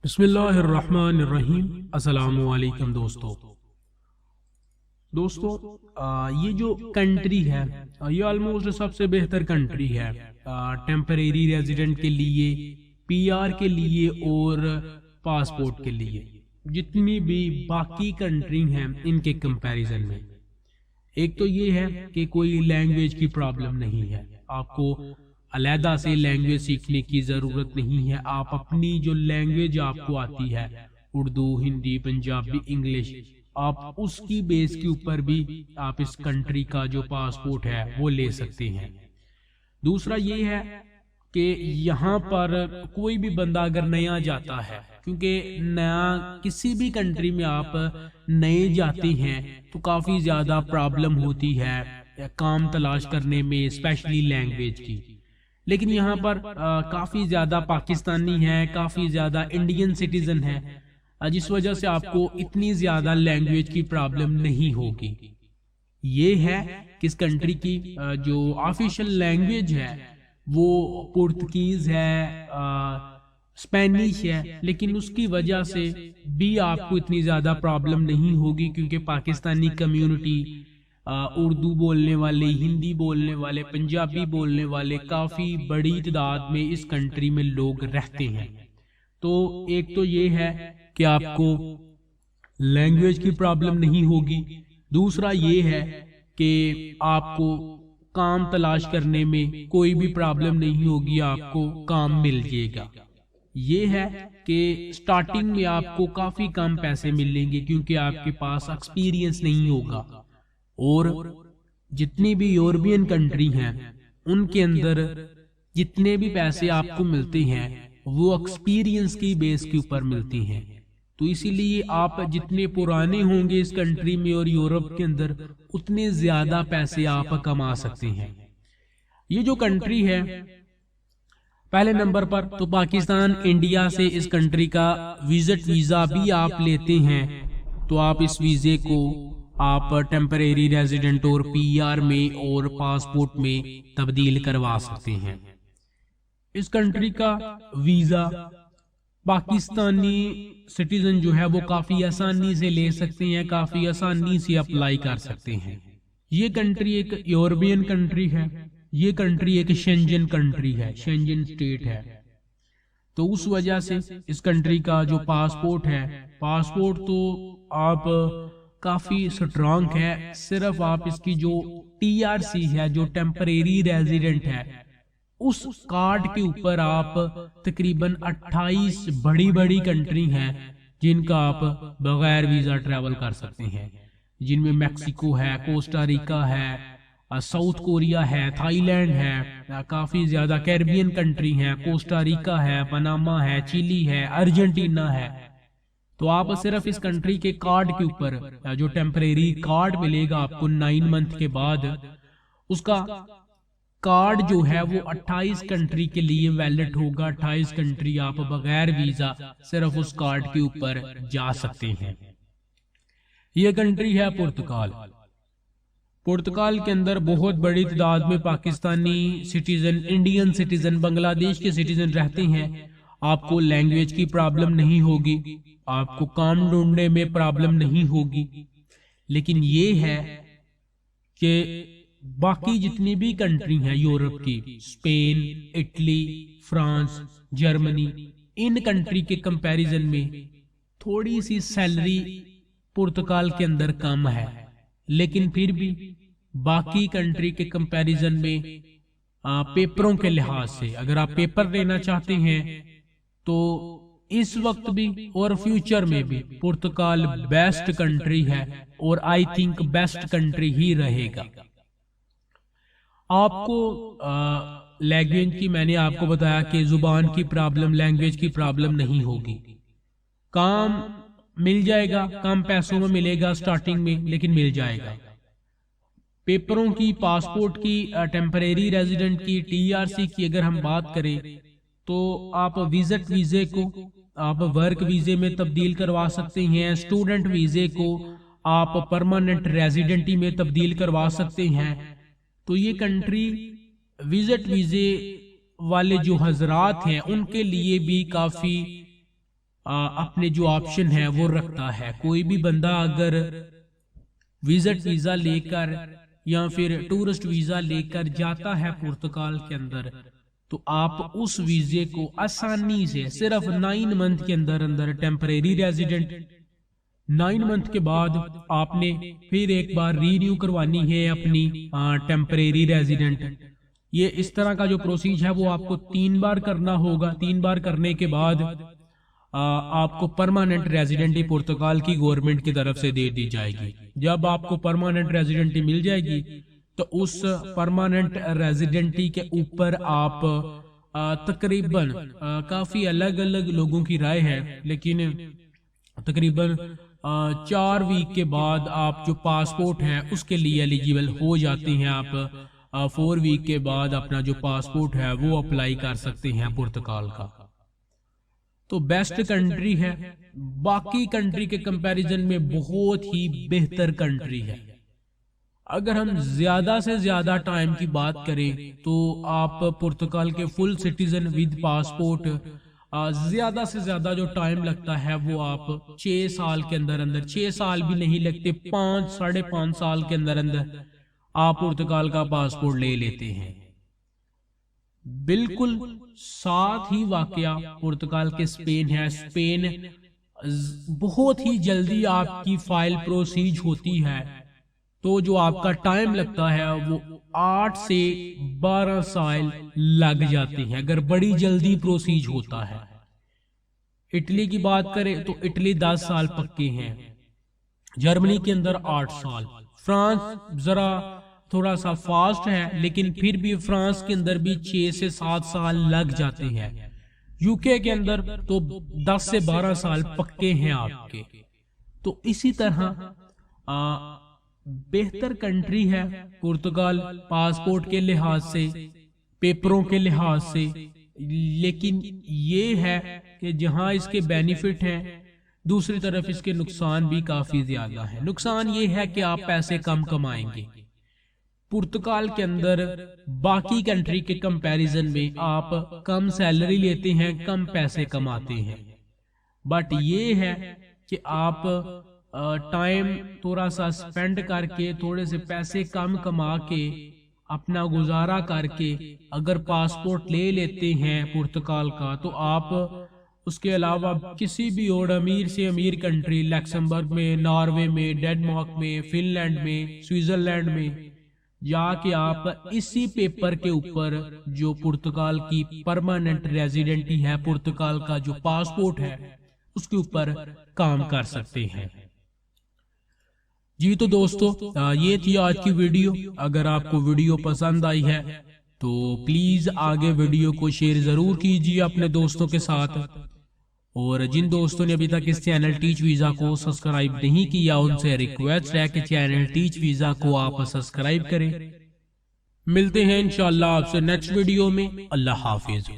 बिस्मिल्लाहिर्रहमानिर्रहीम। अस्सलामुअलैकुम दोस्तों, ये जो कंट्री है ये ऑलमोस्ट सबसे बेहतर कंट्री है टेम्परेरी रेजिडेंट के लिए, पीआर के लिए और पासपोर्ट के लिए। जितनी भी बाकी कंट्री हैं इनके कंपैरिजन में, एक तो ये है कि कोई लैंग्वेज की प्रॉब्लम नहीं है, आपको अलहदा से लैंग्वेज सीखने की ज़रूरत नहीं है। आप अपनी जो लैंग्वेज आपको आती है, उर्दू, हिंदी, पंजाबी, इंग्लिश, आप उसकी बेस के ऊपर भी आप इस कंट्री का जो पासपोर्ट है वो ले सकते हैं। दूसरा ये है कि यहाँ पर कोई भी बंदा अगर नया जाता है, क्योंकि नया किसी भी कंट्री में आप नए जाते हैं तो काफ़ी ज़्यादा प्रॉब्लम होती है काम तलाश करने में, स्पेशली लैंग्वेज की। लेकिन यहाँ पर काफ़ी ज़्यादा पाकिस्तानी है, काफ़ी ज़्यादा इंडियन सिटीज़न है, जिस वजह से आपको इतनी ज़्यादा लैंग्वेज की प्रॉब्लम नहीं होगी। ये है कि इस कंट्री की जो ऑफिशियल लैंग्वेज है वो पुर्तगीज़ है, स्पेनिश है, लेकिन उसकी वजह से भी आपको इतनी ज़्यादा प्रॉब्लम नहीं होगी, क्योंकि पाकिस्तानी कम्युनिटी, उर्दू बोलने वाले, हिंदी बोलने वाले, पंजाबी बोलने वाले काफ़ी बड़ी तादाद में इस कंट्री में लोग रहते हैं। तो एक तो ये है कि आपको लैंग्वेज की प्रॉब्लम नहीं होगी। दूसरा ये है कि आपको काम तलाश करने में कोई भी प्रॉब्लम नहीं होगी, आपको काम मिल जाएगा। ये है कि स्टार्टिंग में आपको काफ़ी कम पैसे मिलेंगे क्योंकि आपके पास एक्सपीरियंस नहीं होगा। और जितनी भी यूरोपियन कंट्री हैं उनके अंदर जितने भी पैसे आपको मिलते हैं वो एक्सपीरियंस की बेस के ऊपर मिलते हैं। तो इसीलिए आप जितने पुराने होंगे इस कंट्री में और यूरोप के अंदर, उतने ज्यादा पैसे आप कमा सकते हैं। ये जो कंट्री है, पहले नंबर पर तो पाकिस्तान, इंडिया से इस कंट्री का विजिट वीजा भी आप लेते हैं तो आप इस वीजे को आप टेम्परेरी रेजिडेंट और पीआर में और पासपोर्ट में तब्दील करवा सकते हैं। इस कंट्री का वीजा पाकिस्तानी सिटीजन जो है वो काफी आसानी से ले सकते हैं, काफी आसानी से अप्लाई कर सकते हैं। ये कंट्री एक यूरोपियन कंट्री है, ये कंट्री एक शेंजन कंट्री है, शेंजन स्टेट है। तो उस वजह से इस कंट्री का जो पासपोर्ट है, पासपोर्ट तो आप काफी स्ट्रांग है। सिर्फ आप इसकी जो टीआरसी है, जो टेम्परेरी रेजिडेंट है, उस कार्ड के ऊपर आप तकरीबन 28 बड़ी बड़ी कंट्री हैं जिनका आप बगैर वीजा ट्रैवल कर सकते हैं, जिनमें मैक्सिको है, कोस्टा रिका है, साउथ कोरिया है, थाईलैंड है, काफी ज्यादा कैरिबियन कंट्री हैं, कोस्टा रिका है, पनामा है, चिली है, अर्जेंटीना है। तो आप सिर्फ इस कंट्री के कार्ड के ऊपर जो टेम्परेरी कार्ड मिलेगा आपको 9 मंथ के बाद, उसका कार्ड जो है वो 28 कंट्री के लिए वैलिड होगा। 28 कंट्री आप बगैर वीजा सिर्फ उस कार्ड के ऊपर जा सकते हैं। ये कंट्री है पुर्तगाल। पुर्तगाल के अंदर बहुत बड़ी तादाद में Pakistani citizen, Indian citizen, Bangladesh के सिटीजन रहते हैं। आपको लैंग्वेज की प्रॉब्लम नहीं होगी, आपको काम ढूंढने में प्रॉब्लम नहीं होगी। लेकिन ये है कि बाकी जितनी भी कंट्री हैं यूरोप की, Spain, Italy, France, Germany, in country के कंपैरिजन में थोड़ी सी सैलरी पुर्तगाल के अंदर कम है, लेकिन फिर भी बाकी कंट्री के कंपैरिजन में पेपरों के लिहाज से अगर आप पेपर लेना चाहते हैं तो इस वक्त भी और फ्यूचर में भी पुर्तगाल बेस्ट कंट्री है और आई थिंक बेस्ट कंट्री ही रहेगा। आपको लैंग्वेज की, मैंने आपको बताया कि जुबान की प्रॉब्लम, लैंग्वेज की प्रॉब्लम नहीं होगी। काम मिल जाएगा, कम पैसों में मिलेगा स्टार्टिंग में, लेकिन मिल जाएगा। पेपरों की, पासपोर्ट की, टेम्परेरी रेजिडेंट की, टीआरसी की अगर हम बात करें तो आप विजिट वीजे को आप वर्क वीजे में तब्दील करवा सकते हैं, स्टूडेंट वीजे को आप परमानेंट रेजिडेंटी में तब्दील करवा सकते हैं। तो ये कंट्री विजिट वीजे वाले जो हजरात हैं उनके लिए भी काफी अपने जो ऑप्शन है वो रखता है। कोई भी बंदा अगर विजिट वीजा लेकर या फिर टूरिस्ट वीजा लेकर जाता है पुर्तगाल के अंदर, तो आप उस वीजे को आसानी से सिर्फ 9 मंथ के अंदर अंदर टेम्परेरी रेजिडेंट, 9 मंथ के बाद आपने फिर एक बार रीन्यू करवानी है अपनी टेम्परेरी रेजिडेंट। ये इस तरह का जो प्रोसीज है वो आपको 3 बार करना होगा। 3 बार करने के बाद आपको परमानेंट रेजिडेंटी पुर्तगाल की गवर्नमेंट की तरफ से दे दी जाएगी। जब आपको परमानेंट रेजिडेंटी मिल जाएगी तो उस परमानेंट रेजिडेंटी के ऊपर आप तकरीबन काफी अलग अलग लोगों की राय है, लेकिन तकरीबन 4 वीक के बाद आप जो पासपोर्ट है उसके लिए एलिजिबल हो जाते हैं। आप 4 वीक के बाद अपना जो पासपोर्ट है वो अप्लाई कर सकते हैं पुर्तगाल का। तो बेस्ट कंट्री है, बाकी कंट्री के कंपैरिजन में बहुत ही बेहतर कंट्री है। अगर हम ज्यादा से ज्यादा टाइम की बात करें तो आप पुर्तगाल के फुल सिटीजन विद पासपोर्ट ज्यादा से ज्यादा जो टाइम लगता है वो आप 6 साल के अंदर अंदर, 6 साल भी नहीं लगते, 5 साढ़े 5 साल के अंदर अंदर आप पुर्तगाल का पासपोर्ट ले लेते हैं। बिल्कुल साथ ही वाकया पुर्तगाल के स्पेन है। स्पेन बहुत ही जल्दी आपकी फाइल प्रोसीज होती है, तो जो आपका टाइम लगता है वो 8 से 12 साल लग जाते हैं अगर बड़ी जल्दी प्रोसीज होता है। इटली की बात करें तो इटली 10 साल पक्के हैं, जर्मनी के अंदर 8 साल, फ्रांस जरा थोड़ा सा फास्ट है लेकिन फिर भी फ्रांस के अंदर भी 6 से 7 साल लग जाते हैं। यूके के अंदर तो 10 से 12 साल पक्के हैं आपके। तो इसी तरह बेहतर कंट्री है पुर्तगाल पासपोर्ट के लिहाज से, पेपरों के लिहाज से, लेकिन ये है कि जहां इसके बेनिफिट हैं दूसरी तरफ इसके नुकसान भी काफी ज्यादा है। नुकसान ये है कि आप पैसे कम कमाएंगे। पुर्तगाल के अंदर बाकी कंट्री के कंपैरिजन में आप कम सैलरी लेते हैं, कम पैसे कमाते हैं, बट ये है कि आप टाइम थोड़ा सा स्पेंड करके थोड़े से पैसे कम कमा के अपना गुजारा करके अगर पासपोर्ट ले लेते हैं पुर्तगाल का, तो आप उसके अलावा किसी भी और अमीर से अमीर कंट्री, लक्समबर्ग में, नॉर्वे में, डेनमार्क में, फिनलैंड में, स्विट्जरलैंड में जाके आप इसी पेपर के ऊपर जो पुर्तगाल की परमानेंट रेजिडेंटी है, पुर्तगाल का जो पासपोर्ट है उसके ऊपर काम कर सकते हैं। जी तो दोस्तों ये थी आज की वीडियो। अगर आपको वीडियो पसंद आई है तो प्लीज आगे वीडियो को शेयर जरूर कीजिए अपने दोस्तों के साथ, और जिन दोस्तों ने अभी तक इस चैनल टीच वीजा को सब्सक्राइब नहीं किया उनसे रिक्वेस्ट है कि चैनल टीच वीजा को आप सब्सक्राइब करें। मिलते हैं इंशाल्लाह आपसे नेक्स्ट वीडियो में। अल्लाह हाफिज।